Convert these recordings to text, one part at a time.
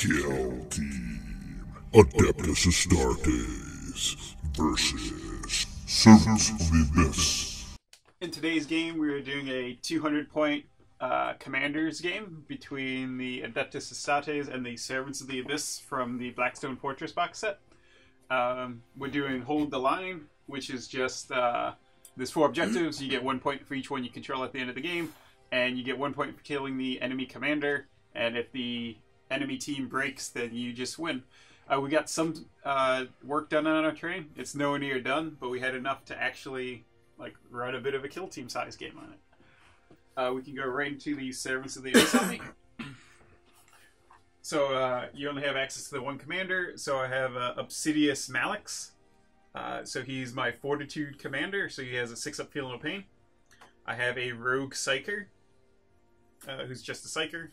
Kill Team Adeptus Astartes versus Servants of the Abyss. In today's game, we are doing a 200-point Commanders game between the Adeptus Astartes and the Servants of the Abyss from the Blackstone Fortress box set. We're doing Hold the Line, which is just, there's 4 objectives. You get 1 point for each one you control at the end of the game, and you get 1 point for killing the enemy commander, and if the enemy team breaks, then you just win. We got some work done on our train. It's nowhere near done, but we had enough to actually run a bit of a kill team size game on it. We can go right into the Servants of the Abyss army. So you only have access to the 1 commander. So I have Obsidius Mallex. So he's my Fortitude commander. So he has a 6-up Feel No Pain. I have a Rogue Psyker, who's just a Psyker.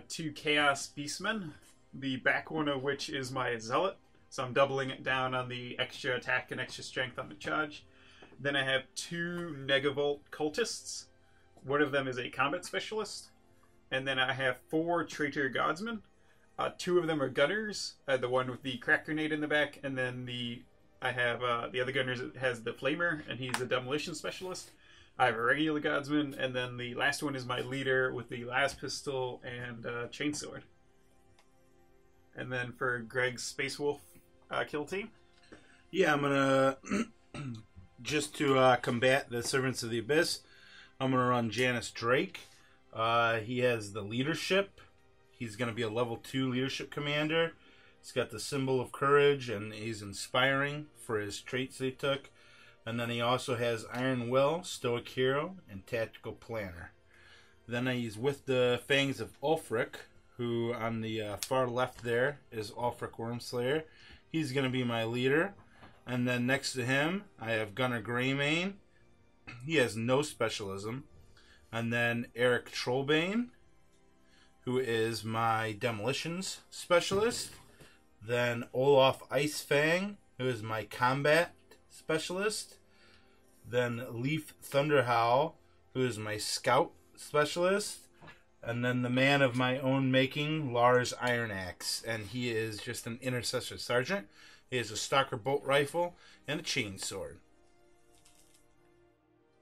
2 Chaos Beastmen, the back one of which is my Zealot. So I'm doubling it down on the extra attack and extra strength on the charge. Then I have 2 Negavolt Cultists. One of them is a Combat Specialist. And then I have 4 Traitor Guardsmen. 2 of them are Gunners. The one with the Crack Grenade in the back. And then I have the other Gunner has the Flamer, and he's a Demolition Specialist. I have a regular Guardsman, and then the last one is my leader with the Las Pistol and Chainsword. And then for Greg's Space Wolf kill team. Yeah, I'm gonna just to combat the Servants of the Abyss, I'm gonna run Janus Draik. He has the leadership. He's gonna be a level 2 leadership commander. He's got the symbol of courage, and he's inspiring for his traits he took. And then he also has Iron Will, Stoic Hero, and Tactical Planner. Then he's with the Fangs of Ulfric, who on the far left there is Ulfric Wormslayer. He's going to be my leader. And then next to him, I have Gunnar Greymane. He has no specialism. And then Eric Trollbane, who is my Demolitions Specialist. Then Olaf Icefang, who is my Combat Specialist. Then Leaf Thunderhowl, who is my Scout Specialist. And then the man of my own making, Lars Ironaxe, and he is just an Intercessor Sergeant. He has a Stalker Bolt Rifle and a Chainsword.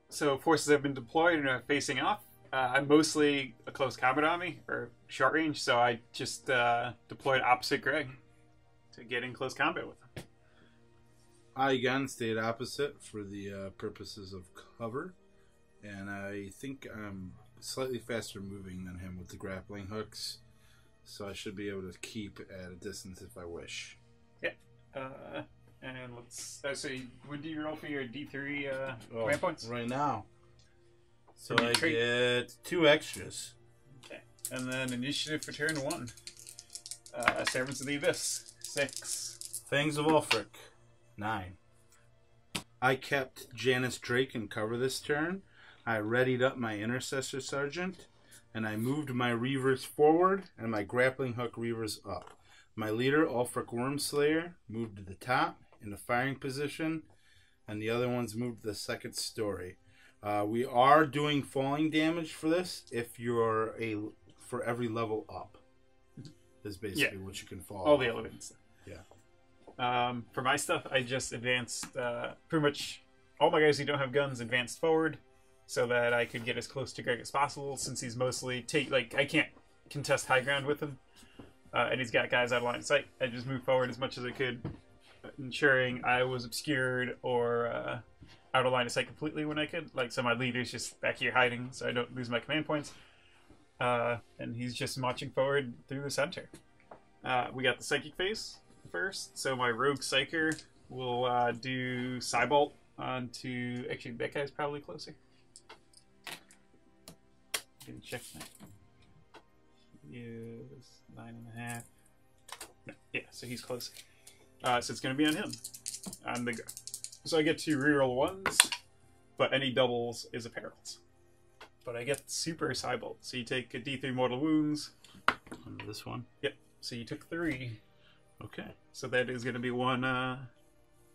So forces have been deployed and are facing off. I'm mostly a close combat army, or short range, so I just deployed opposite Greg to get in close combat with him. I again stayed opposite for the purposes of cover, and I think I'm slightly faster moving than him with the grappling hooks, so I should be able to keep at a distance if I wish. Yeah. And let's... so when do you roll for your D3 command points? Right now. So I get 2 extras. Okay. And then initiative for turn 1. Servants of the Abyss, 6. Fangs of Ulfric, 9. I kept Janus Draik in cover this turn. I readied up my Intercessor Sergeant, and I moved my Reavers forward and my grappling hook Reavers up. My leader, Ulfric Wormslayer, moved to the top in the firing position, and the other ones moved to the 2nd story. We are doing falling damage for this if you're for every level up. Is basically what you can fall. All the elements. Yeah. For my stuff, I just advanced pretty much all my guys who don't have guns advanced forward so that I could get as close to Greg as possible, since he's mostly I can't contest high ground with him, and he's got guys out of line of sight. I just moved forward as much as I could, ensuring I was obscured or out of line of sight completely when I could. So my leader's just back here hiding so I don't lose my command points. And he's just marching forward through the center. We got the Psychic phase first, so my Rogue Psyker will do Cybolt onto... Actually, that guy's probably closer. Gonna check that. He is 9.5. No, yeah, so he's closer. So it's gonna be on him. On the go. So I get to reroll 1s, but any doubles is a perils. But I get Super Cybolt, so you take a D3 mortal wounds. On this one? Yep. So you took 3. Okay. So that is going to be one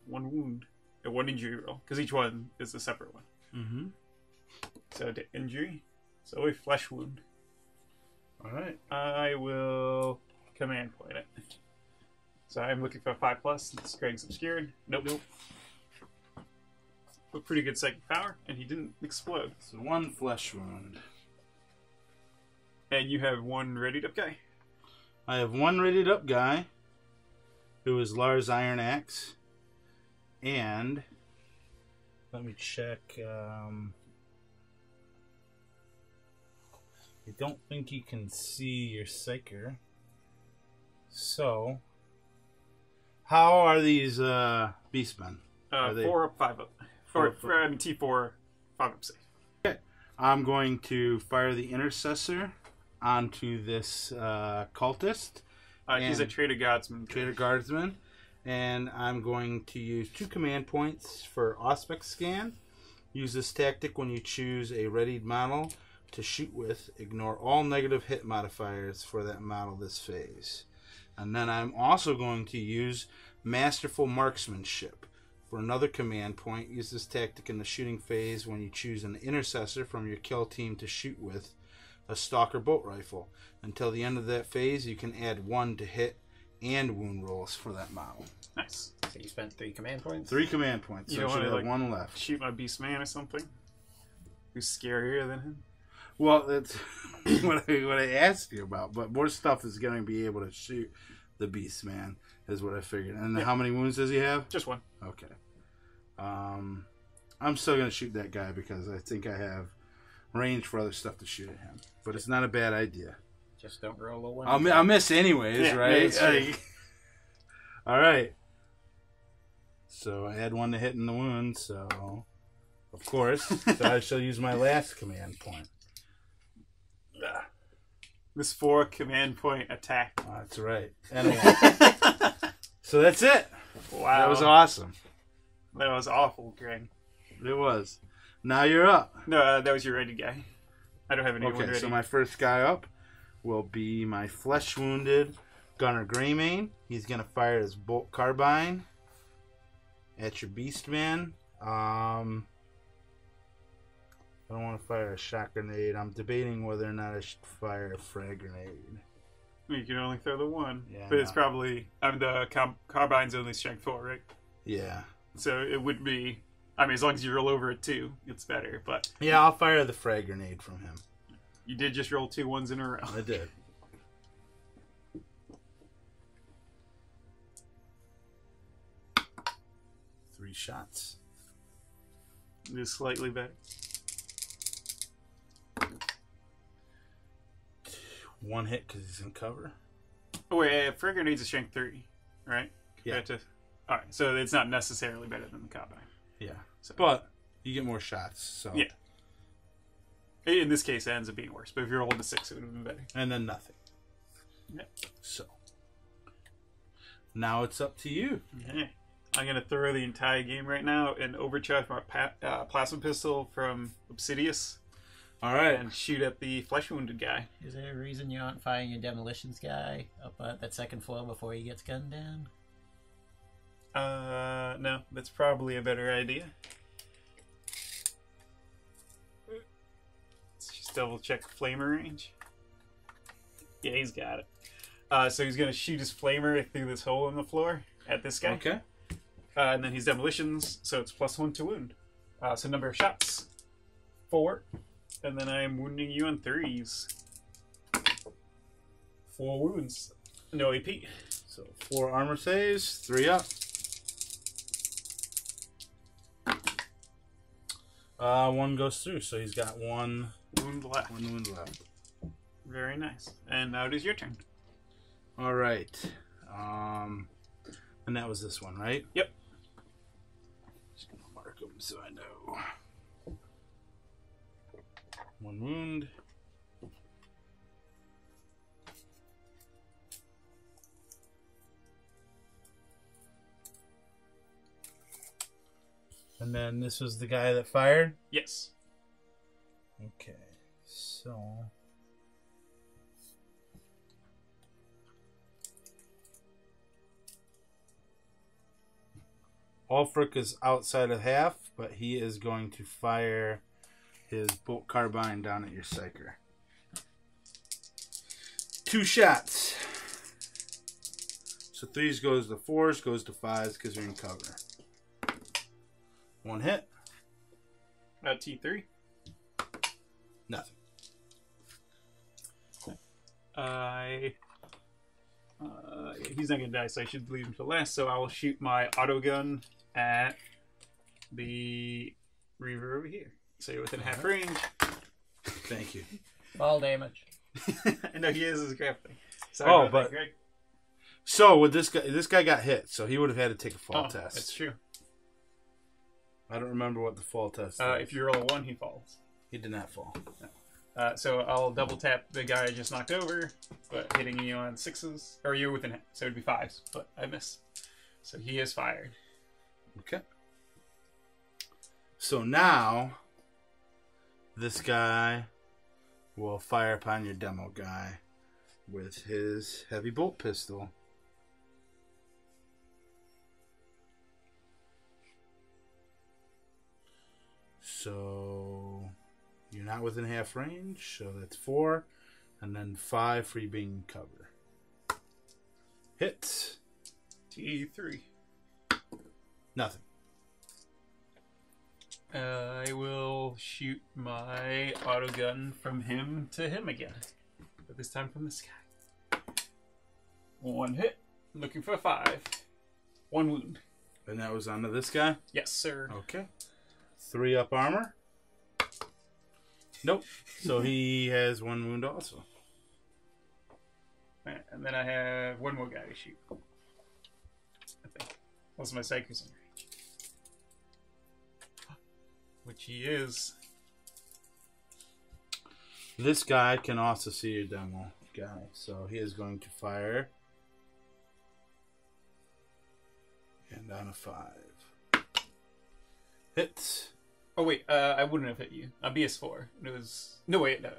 wound, a 1 injury roll, because each one is a separate one. Mm-hmm. So to injury, so a flesh wound. All right. I will command point it. So I'm looking for a 5+. Strength's obscured. Nope. But pretty good psychic power, and he didn't explode. So 1 flesh wound. And you have 1 readied up guy. I have 1 readied up guy, who is Lars Iron Axe. And let me check. I don't think you can see your Psyker. So, how are these beastmen? 4 up, 5 up. T4, 5 up safe. Okay. I'm going to fire the Intercessor onto this cultist. He's a Traitor Guardsman. And I'm going to use 2 command points for Auspex Scan. Use this tactic when you choose a readied model to shoot with. Ignore all negative hit modifiers for that model this phase. And then I'm also going to use Masterful Marksmanship. For another command point, use this tactic in the shooting phase when you choose an Intercessor from your kill team to shoot with a Stalker Bolt Rifle. Until the end of that phase, you can add 1 to hit and wound rolls for that model. Nice. So you spent 3 command points? 3 command points. You so don't I should want have to 1 left. Shoot my beast man or something? Who's scarier than him? Well, that's what I asked you about. But more stuff is going to be able to shoot the beast man, is what I figured. And how many wounds does he have? Just 1. Okay. I'm still going to shoot that guy because I think I have range for other stuff to shoot at him. But it's not a bad idea. Just don't roll a 1. I'll miss anyways, right? All right. So I had 1 to hit in the wound, so of course, so I shall use my last command point. This 4 command point attack. Oh, that's right. Anyway, so that's it. Wow. That was awesome. That was awful, Greg. It was. Now you're up. No, that was your ready guy. I don't have anyone ready. Okay, so my first guy up will be my flesh-wounded Gunner Greymane. He's going to fire his bolt carbine at your Beastman. I don't want to fire a shot grenade. I'm debating whether or not I should fire a frag grenade. You can only throw the 1. Yeah, but it's probably... the carbine's only strength 4, right? Yeah. So it would be... as long as you roll over a 2, it's better, but... Yeah, I'll fire the frag grenade from him. You did just roll 2 1s in a row. I did. Three shots. It is slightly better. 1 hit because he's in cover. Oh, wait, frag grenade's a strength 3, right? Yeah. Alright, so it's not necessarily better than the carbine. Yeah. So, But you get more shots, so... Yeah. In this case, it ends up being worse. But if you rolled a 6, it would have been better. And then nothing. Yeah. So. Now it's up to you. Okay. I'm going to throw the entire game right now and overcharge my plasma pistol from Obsidius. Alright. And shoot at the flesh-wounded guy. Is there a reason you aren't firing your demolitions guy up at that 2nd floor before he gets gunned down? No. That's probably a better idea. Let's just double-check flamer range. Yeah, he's got it. So he's going to shoot his flamer through this hole in the floor at this guy. Okay. And then he's demolitions, so it's +1 to wound. So number of shots, 4. And then I'm wounding you on 3s. 4 wounds. No AP. So 4 armor saves, 3 up. 1 goes through, so he's got 1 wound left. 1 wound left. Very nice. And now it is your turn. Alright. And that was this one, right? Yep. Just gonna mark them so I know. 1 wound. And then this was the guy that fired? Yes. Okay, so... Ulfric is outside of half, but he is going to fire his bolt carbine down at your Psyker. 2 shots. So 3s goes to 4s, goes to 5s because you're in cover. 1 hit. T3. Nothing. He's not gonna die, so I should leave him to last. So I will shoot my auto gun at the Reaver over here. So you're within half range. Thank you. Fall damage. No, he is his grappling. Sorry about that, Greg. So with this guy got hit, so he would have had to take a fall test. That's true. I don't remember what the fall test is. If you roll a 1, he falls. He did not fall. So I'll double tap the guy I just knocked over, but hitting you on 6s, or you're within it, so it'd be 5s, but I miss. So he is fired. Okay. So now, this guy will fire upon your demo guy with his heavy bolt pistol. So you're not within half range, so that's 4, and then 5 for you being in cover. Hits. T3. Nothing. I will shoot my auto gun from him to him again, but this time from this guy. 1 hit. Looking for a 5. 1 wound. And that was onto this guy? Yes, sir. Okay. 3 up armor. Nope. So he has 1 wound also. And then I have 1 more guy to shoot. I think. That's my Psycho's in range. Which he is. This guy can also see your demo guy. So he is going to fire. And on a 5. Hits. Oh wait, I wouldn't have hit you. I'm BS4. It was no wait, no,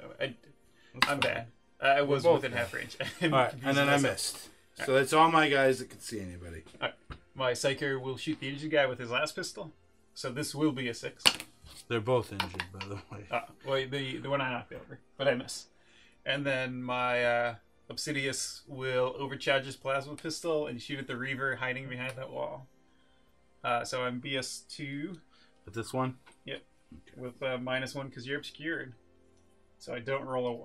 I'm bad. I was within half range. Alright, and then I missed. So that's all my guys that can see anybody. Alright. My Psyker will shoot the injured guy with his last pistol. So this will be a 6. They're both injured, by the way. Well, the one I knocked over, but I miss. And then my Obsidius will overcharge his plasma pistol and shoot at the Reaver hiding behind that wall. So I'm BS2. But this one? Yep. Okay. With -1 because you're obscured. So I don't roll a 1.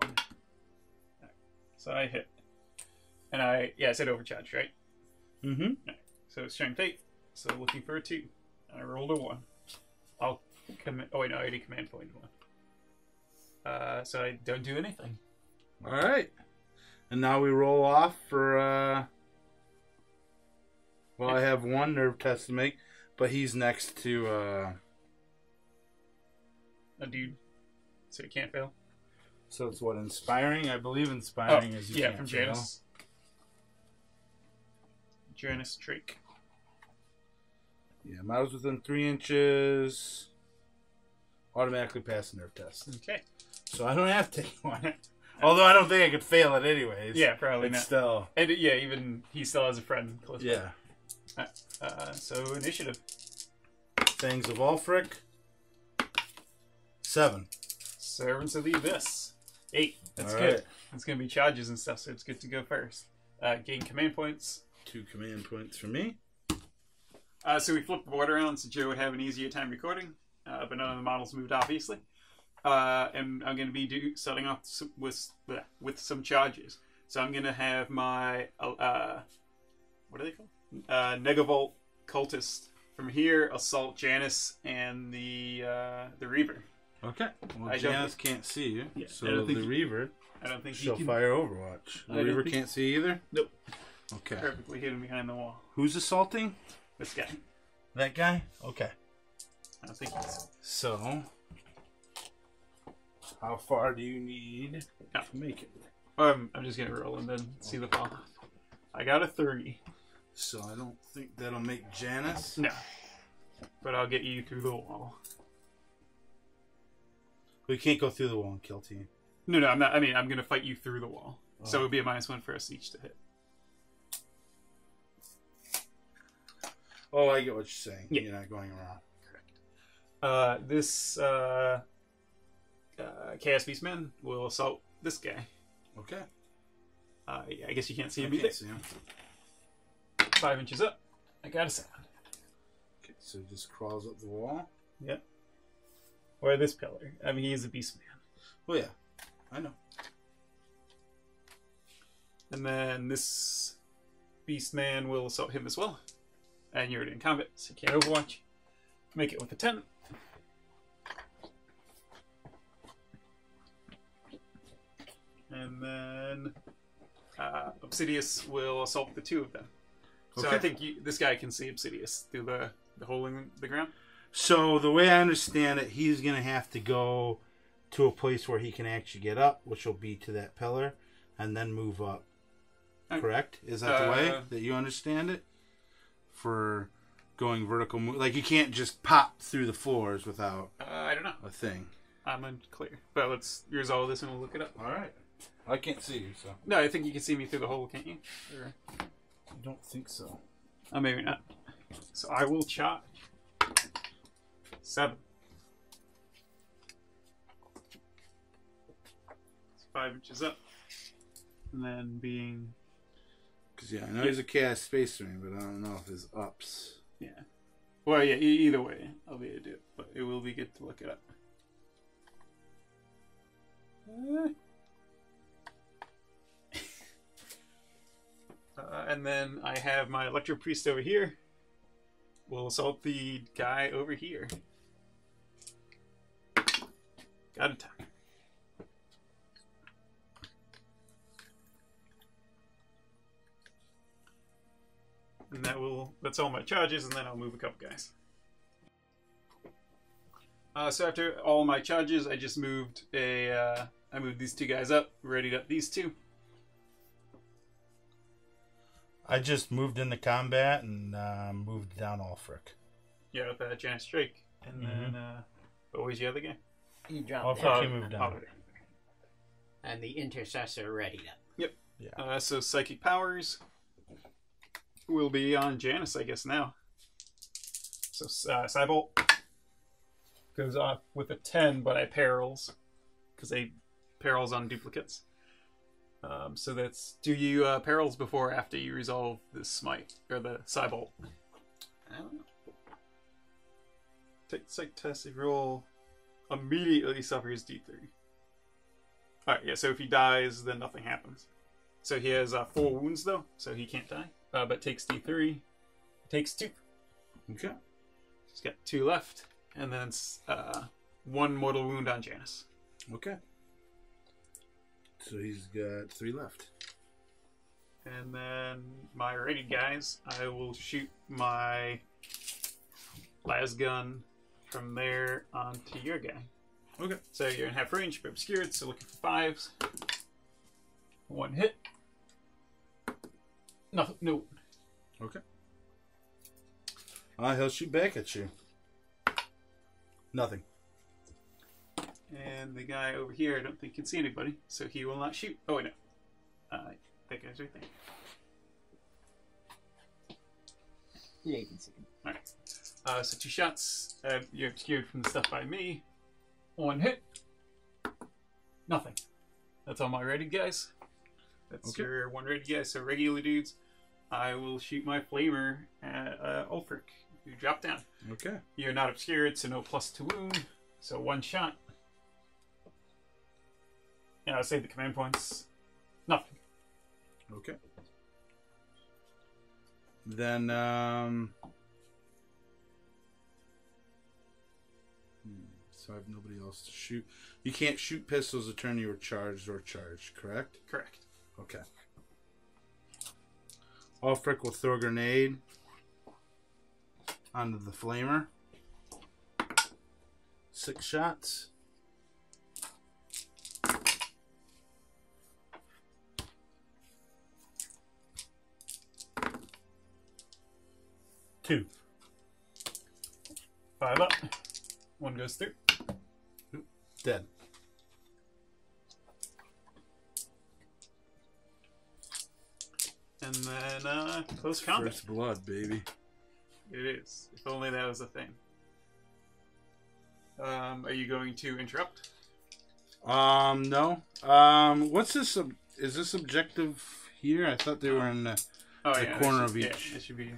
Right. So I hit. And I said overcharge, right? Mm-hmm. Right. So strength 8. So looking for a 2. I rolled a 1. I'll command. Oh wait, no, I already command point 1. So I don't do anything. Alright. And now we roll off for well, I have 1 nerve test to make, but he's next to a dude, so he can't fail. So it's what, inspiring? I believe inspiring is you can't from fail. Janus. Janus Draik. Yeah, models within 3 inches automatically pass the nerve test. Okay. So I don't have to take 1. Although I don't think I could fail it anyways. Yeah, probably it's not. Still. And even he still has a friend close yeah. by. So initiative. Things of Ulfric. 7. Servants of the Abyss. 8. That's All good. right. It's going to be charges and stuff, so it's good to go first. Gain command points. 2 command points for me. So we flipped the board around so Joe would have an easier time recording, but none of the models moved, obviously. And I'm going to be starting off with some charges. So I'm going to have my what are they called? Negavolt cultist from here assault Janus and the Reaver. Okay. Well, Janus can't see you, Yeah, so the Reaver I don't think shall he can fire Overwatch. The Reaver can't see either? Nope. Okay. Perfectly hidden behind the wall. Who's assaulting? This guy. That guy? Okay. I don't think he's... So, how far do you need to make it? I'm just going to roll and then see the fall off. I got a 3. So I don't think that'll make Janus. No. But I'll get you through the wall. We can't go through the wall and kill team. No, I'm not. I mean, I'm going to fight you through the wall. Oh. So it would be a -1 for us each to hit. Oh, I get what you're saying. Yeah. You're not going around. Correct. This Chaos Beastman will assault this guy. Okay. I guess you can't see I him either. can't see him. 5 inches up. I got a 7. Okay, so he just crawls up the wall. Yep. Or this pillar. I mean, he is a beast man. Oh yeah, I know. And then this beast man will assault him as well. And you're in combat, so you can't overwatch. Make it with a 10. And then Obsidius will assault the 2 of them. So Okay. I think this guy can see Obsidius through the hole in the ground. So the way I understand it, he's going to have to go to a place where he can actually get up, which will be to that pillar, and then move up. Correct? Is that the way that you understand it? For going vertical move, like you can't just pop through the floors without I don't know. a thing. I'm unclear. But let's resolve this and we'll look it up. All right. I can't see you, so No, I think you can see me through the hole, can't you? Or... I don't think so. Oh, maybe not. So I will charge. 7. It's 5 inches up. And then being... Because, yeah, I know he's a cast space marine, but I don't know if his ups. Yeah. Well, yeah, either way, I'll be able to do it. But it will be good to look it up. And then I have my Electro Priest over here. We'll assault the guy over here. Got a 10. And that's all my charges, and then I'll move a couple guys. So after all my charges, I just moved I moved these 2 guys up, readied up these 2. I just moved into combat and moved down Ulfric. Yeah, with Janus Draik. And then, what was the other guy? You dropped Ulfric, down. you moved down. And the intercessor readied up. Yep. Yeah. So psychic powers will be on Janus, I guess, now. So Cybolt goes off with a 10, but I perils. Because they perils on duplicates. So that's... Do you perils before or after you resolve the smite? Or the Cybolt? I don't know. Take the psych test. If you roll, immediately suffers D3. Alright, yeah, so if he dies, then nothing happens. So he has 4 wounds, though, so he can't die. But takes D3. Takes 2. Okay. He's got 2 left. And then 1 mortal wound on Janus. Okay. So he's got 3 left. And then my rated guys, I will shoot my las gun from there onto your guy. Okay. So you're in half range, but obscured, so looking for 5s. 1 hit. Nothing. No. Okay. He'll shoot back at you. Nothing. And the guy over here, I don't think can see anybody, so he will not shoot. Oh, wait, no. That guy's right there. Yeah, you can see him. Alright. So 2 shots. You're obscured from the stuff by me. 1 hit. Nothing. That's all my rated guys. That's Okay. your 1 rated guy. So regular dudes, I will shoot my flamer at Ulfric. You drop down. Okay. You're not obscured, so no plus to wound. So 1 shot. And I'll save the command points. Nothing. Okay. Then, so I have nobody else to shoot. You can't shoot pistols a turn you were charged or charged, correct? Correct. Okay. Ulfric will throw a grenade onto the flamer. 6 shots. Two. 5 up. 1 goes through. Dead. And then close combat. First blood, baby. It is. If only that was a thing. Are you going to interrupt? No. What's this? Is this objective here? I thought they were in. Oh, the yeah, corner it should, of each. Yeah, it should be.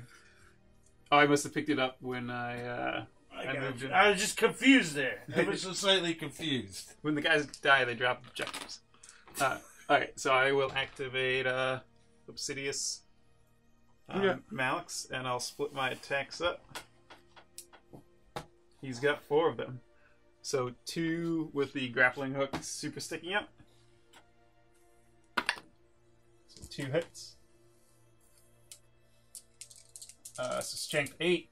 Oh, I must have picked it up when I moved in. I was just confused there. I was just slightly confused. When the guys die, they drop objectives. Alright, so I will activate Obsidius Mallex, and I'll split my attacks up. He's got 4 of them. So 2 with the grappling hook super sticking out. So 2 hits. So strength 8.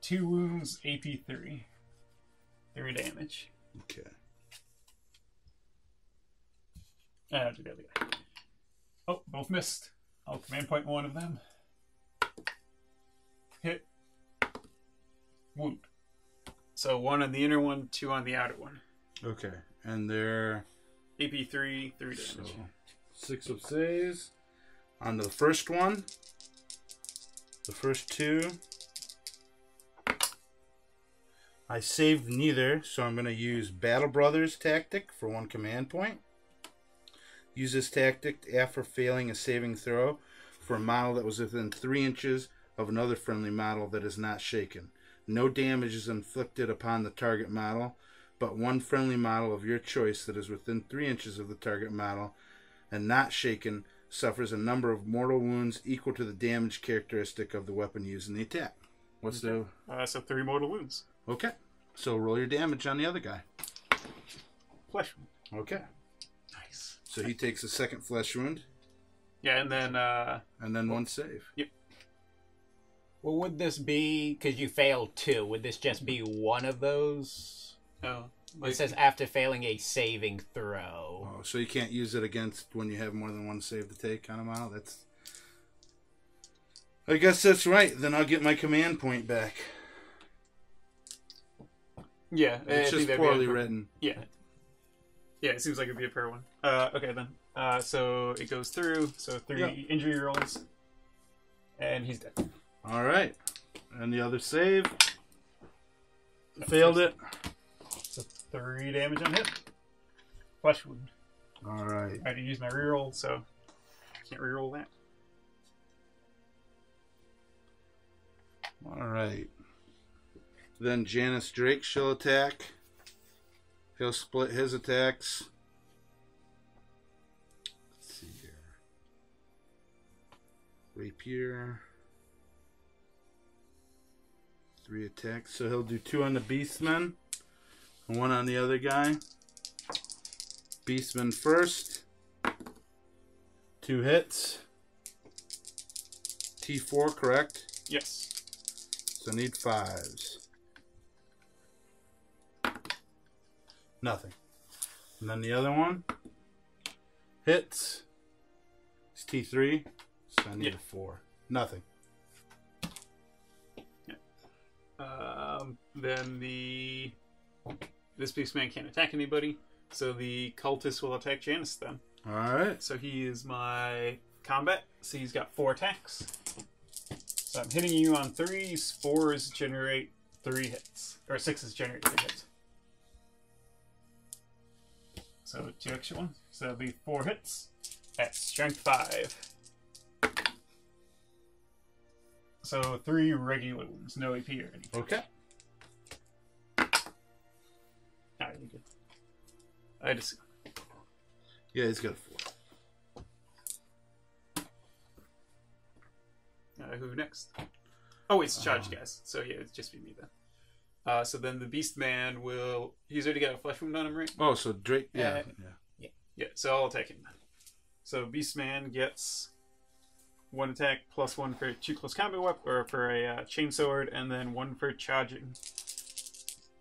2 wounds, AP 3. 3 damage. Okay. And I'll do the other guy. Oh, both missed. I'll command point 1 of them. Hit. Wound. So 1 on the inner one, 2 on the outer one. Okay. And they're... AP 3, 3 damage. So, 6 of saves. On to the first one. The first 2. I saved neither, so I'm going to use Battle Brothers tactic for 1 command point. Use this tactic after failing a saving throw for a model that was within 3 inches of another friendly model that is not shaken. No damage is inflicted upon the target model, but 1 friendly model of your choice that is within 3 inches of the target model and not shaken suffers a number of mortal wounds equal to the damage characteristic of the weapon used in the attack. What's the... So 3 mortal wounds. Okay. So roll your damage on the other guy. Flesh wound. Okay. Nice. So he takes a 2nd flesh wound. Yeah, and then... And then 1 save. Yep. Well, would this be, because you failed 2, would this just be one of those? Oh. It says after failing a saving throw. Oh, so you can't use it against when you have more than 1 save to take on a model? That's... I guess that's right. Then I'll get my command point back. Yeah. It's just poorly written. Yeah. Yeah, it seems like it'd be a fair one. Okay, then. So it goes through. So 3 injury rolls. And he's dead. All right. And the other save. Failed it. So 3 damage on hit. Flesh wound. All right. I had to use my reroll, so I can't reroll that. All right. Then Janus Draik shall attack. He'll split his attacks. Let's see here. Rapier. 3 attacks. So he'll do 2 on the Beastman and 1 on the other guy. Beastman first. 2 hits. T4, correct? Yes. So need 5s. Nothing. And then the other one hits. It's T3. So I need a 4. Nothing. Then this beastman can't attack anybody, so the cultist will attack Janus then. Alright. So he is my combat, so he's got 4 attacks. So I'm hitting you on 3s, 4s generate 3 hits. Or 6s generate 3 hits. So 2 extra ones. So that'll be 4 hits at strength 5. So 3 regular wounds, no AP or anything. Okay. Alright, you're good. I just... Yeah, he's got a 4. who next? Oh, it's charge guys. So yeah, it'd just be me then. So then the beast man will... He's already got a flesh wound on him, right? Oh, so Drake... Yeah. Yeah, so I'll attack him then. So beast man gets 1 attack plus 1 for 2 close combat weapon, or for a chainsword, and then 1 for charging.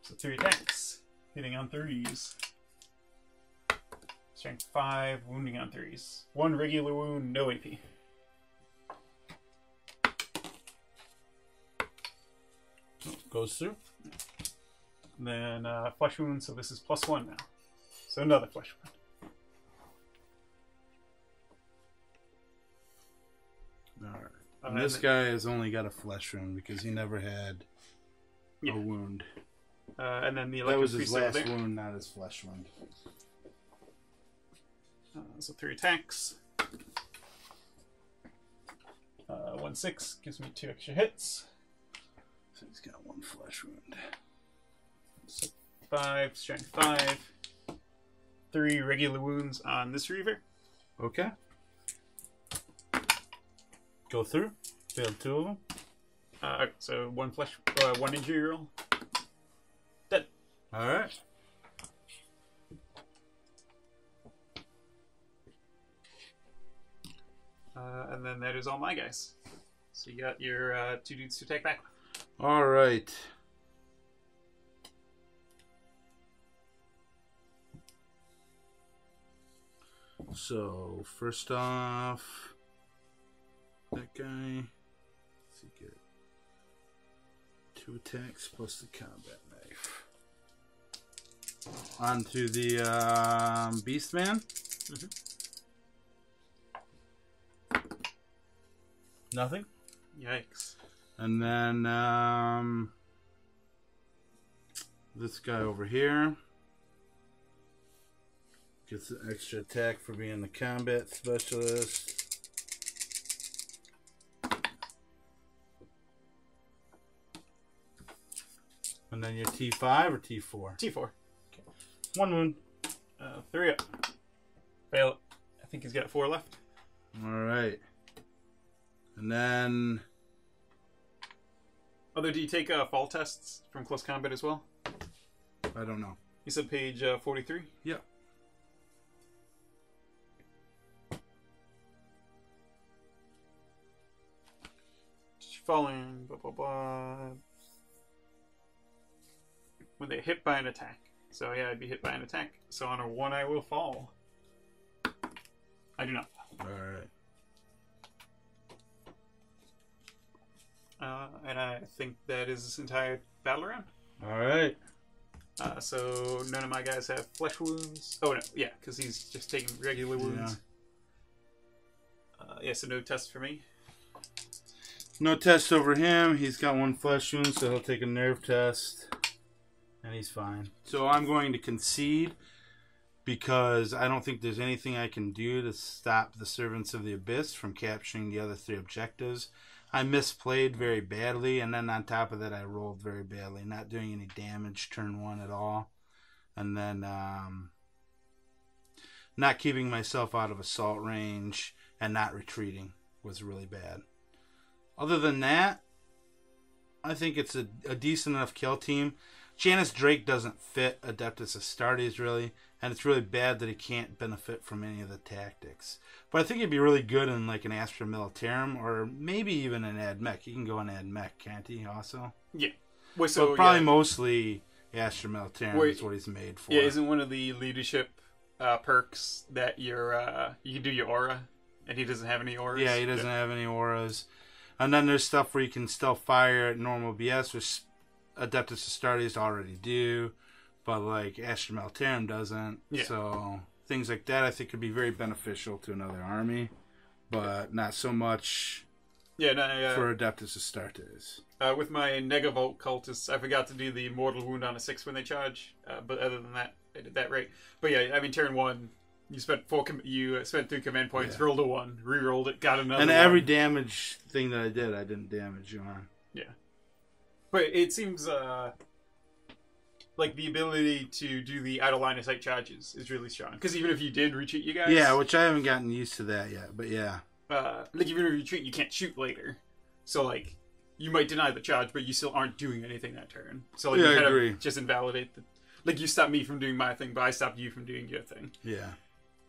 So 3 attacks, hitting on 3s. Strength 5, wounding on 3s. 1 regular wound, no AP. Goes through. Then flesh wound, so this is plus 1 now. So another flesh wound. Alright. And this guy has only got a flesh wound because he never had a wound. And then the that was his priest last wound, not his flesh wound. So 3 attacks. 6 gives me 2 extra hits. So he's got 1 flesh wound. So 5, strength 5. 3 regular wounds on this Reaver. Okay. Go through. Failed 2 of them. So 1 1 injury roll. Dead. All right. And then that is all my guys. So you got your 2 dudes to take back. All right. So first off, that guy. Let's see, get 2 attacks plus the combat knife. Onto the beast man. Nothing. Yikes. And then this guy over here gets an extra attack for being the combat specialist. And then your T5 or T4? T4. Okay. 1 wound. 3 up. Fail it. I think he's got 4 left. Alright. And then... Although, do you take fall tests from close combat as well? I don't know. You said page 43? Yeah. Falling, blah, blah, blah. When they hit by an attack. So, yeah, I'd be hit by an attack. So, on a 1, I will fall. I do not. Alright. And I think that is this entire battle round. Alright. So none of my guys have flesh wounds. Oh no, yeah, because he's just taking regular wounds. Yeah. So no test for me. No test over him. He's got 1 flesh wound, so he'll take a nerve test. And he's fine. So I'm going to concede because I don't think there's anything I can do to stop the Servants of the Abyss from capturing the other 3 objectives. I misplayed very badly, and then on top of that, I rolled very badly, not doing any damage turn 1 at all. And then not keeping myself out of assault range and not retreating was really bad. Other than that, I think it's a decent enough kill team. Janus Draik doesn't fit Adeptus Astartes, really, and it's really bad that he can't benefit from any of the tactics. But I think he'd be really good in like an Astra Militarum, or maybe even an Ad Mech. He can go in Ad Mech, can't he, also? Yeah. Wait, so, but probably mostly Astra Militarum is what he's made for. Yeah, isn't one of the leadership perks that you can do your aura, and he doesn't have any auras? Yeah, he doesn't have any auras. And then there's stuff where you can still fire at normal BS, which Adeptus Astartes already do, but like Astra Militarum doesn't. Yeah. So things like that I think could be very beneficial to another army, but not so much for Adeptus Astartes. With my Negavolt cultists, I forgot to do the mortal wound on a 6 when they charge, but other than that, I did that right. But yeah, I mean, turn 1, you spent 3 command points, rolled a 1, re-rolled it, got another and 1. every damage thing that I did, I didn't damage you on. Yeah. But it seems like the ability to do the out of line of sight charges is really strong. Because even if you did retreat, you guys... Yeah, which I haven't gotten used to that yet, but yeah. Like even if you retreat, you can't shoot later. So like, you might deny the charge, but you still aren't doing anything that turn. So like, yeah, you I kind agree. of just invalidate the... Like, you stopped me from doing my thing, but I stopped you from doing your thing. Yeah.